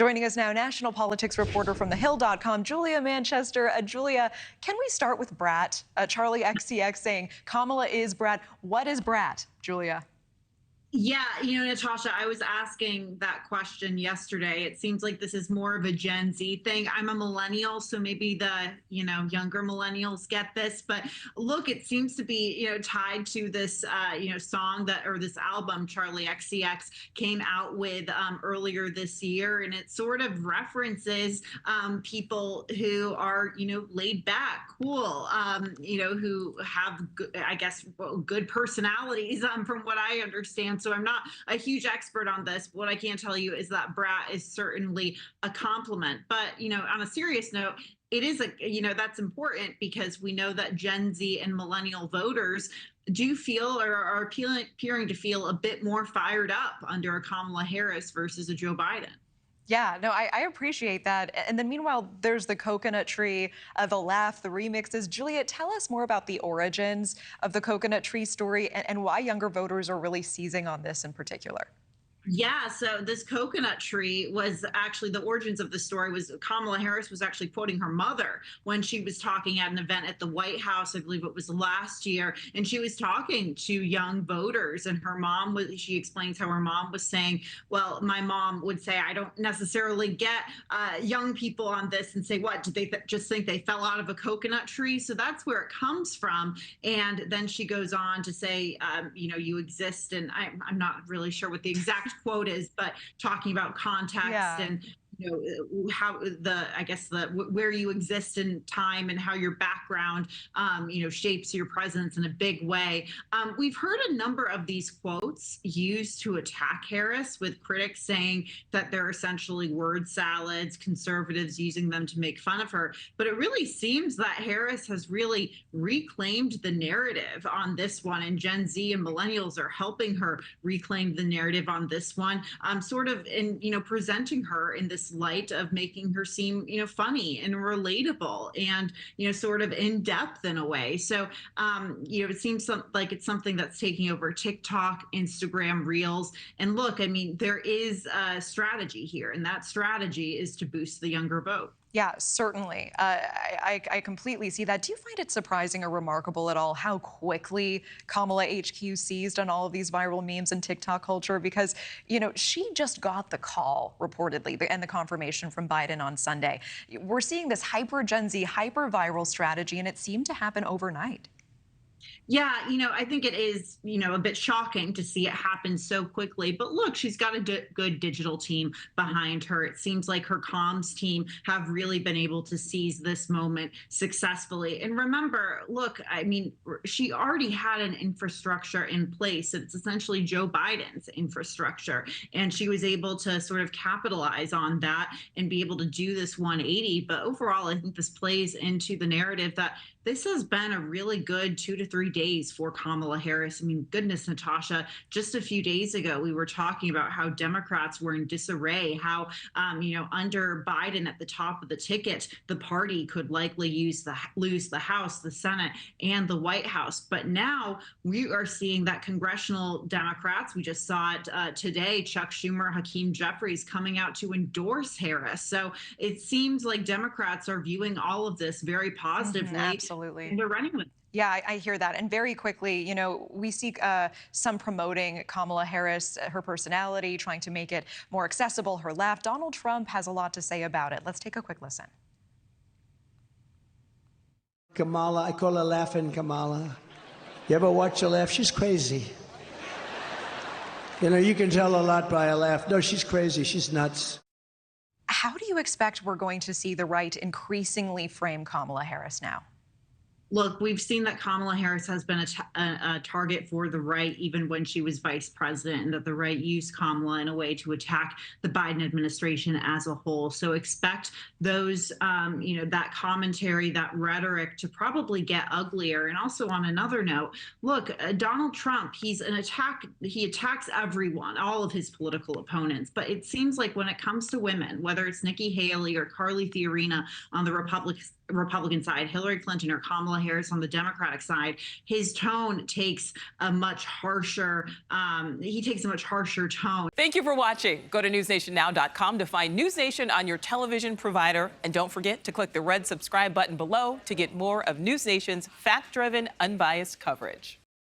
Joining us now, national politics reporter from thehill.com, Julia Manchester. Julia, can we start with Brat? Charlie XCX saying Kamala is Brat. What is Brat, Julia? Yeah, Natasha, I was asking that question yesterday. It seems like this is more of a Gen Z thing. I'm a millennial, so maybe the, younger millennials get this. But look, it seems to be, tied to this, song or this album Charlie XCX came out with earlier this year. And it sort of references people who are, laid back, cool, who have, I guess, good personalities from what I understand. So I'm not a huge expert on this. What I can tell you is that Brat is certainly a compliment. But, on a serious note, it is that's important because we know that Gen Z and millennial voters do feel or are appearing to feel a bit more fired up under a Kamala Harris versus a Joe Biden. Yeah, no, I appreciate that. And then meanwhile, there's the coconut tree, the laugh, the remixes. Julia, tell us more about the origins of the coconut tree story and why younger voters are really seizing on this in particular. Yeah, so this coconut tree was actually the origins of the story was Kamala Harris was actually quoting her mother when she was talking at an event at the White House. I believe it was last year. And she was talking to young voters and she explains how her mom was saying, well, my mom would say, I don't necessarily get young people on this and say, what, did they just think they fell out of a coconut tree? So that's where it comes from. And then she goes on to say, you exist. And I'm not really sure what the exact quote is, but talking about context and how where you exist in time and how your background shapes your presence in a big way. We've heard a number of these quotes used to attack Harris, with critics saying that they're essentially word salads, conservatives using them to make fun of her. But it really seems that Harris has really reclaimed the narrative on this one, and Gen Z and millennials are helping her reclaim the narrative on this one, sort of in presenting her in this light of making her seem funny and relatable and sort of in depth in a way. So it seems like it's something that's taking over TikTok, Instagram, Reels. And look, I mean, there is a strategy here, and that strategy is to boost the younger vote. Yeah, certainly. I completely see that. Do you find it surprising or remarkable at all how quickly Kamala HQ seized on all of these viral memes and TikTok culture? Because, she just got the call, reportedly, and the confirmation from Biden on Sunday. We're seeing this hyper Gen Z, hyper viral strategy, and it seemed to happen overnight. Yeah, I think it is, a bit shocking to see it happen so quickly. But look, she's got a good digital team behind her. It seems like her comms team have really been able to seize this moment successfully. And remember, look, I mean, she already had an infrastructure in place. It's essentially Joe Biden's infrastructure. And she was able to sort of capitalize on that and be able to do this 180. But overall, I think this plays into the narrative that this has been a really good 2 to 3 days for Kamala Harris. I mean, goodness, Natasha, just a few days ago, we were talking about how Democrats were in disarray, how, under Biden at the top of the ticket, the party could likely lose the House, the Senate, and the White House. But now we are seeing that congressional Democrats, we just saw it today, Chuck Schumer, Hakeem Jeffries coming out to endorse Harris. So it seems like Democrats are viewing all of this very positively. Absolutely. And they're running with it. Yeah, I hear that. And very quickly, we see some promoting Kamala Harris, her personality, trying to make it more accessible, her laugh. Donald Trump has a lot to say about it. Let's take a quick listen. Kamala, I call her Laughing Kamala. You ever watch her laugh? She's crazy. You can tell a lot by her laugh. No, she's crazy. She's nuts. How do you expect we're going to see the right increasingly frame Kamala Harris now? Look, we've seen that Kamala Harris has been a target for the right even when she was vice president, and that the right used Kamala in a way to attack the Biden administration as a whole. So expect those, that commentary, that rhetoric to probably get uglier. And also on another note, look, Donald Trump, he attacks everyone, all of his political opponents. But it seems like when it comes to women, whether it's Nikki Haley or Carly Fiorina on the Republican side, Hillary Clinton or Kamala Harris on the Democratic side, his tone takes a much harsher, tone. Thank you for watching. Go to newsnationnow.com to find News Nation on your television provider. And don't forget to click the red subscribe button below to get more of News Nation's fact-driven, unbiased coverage.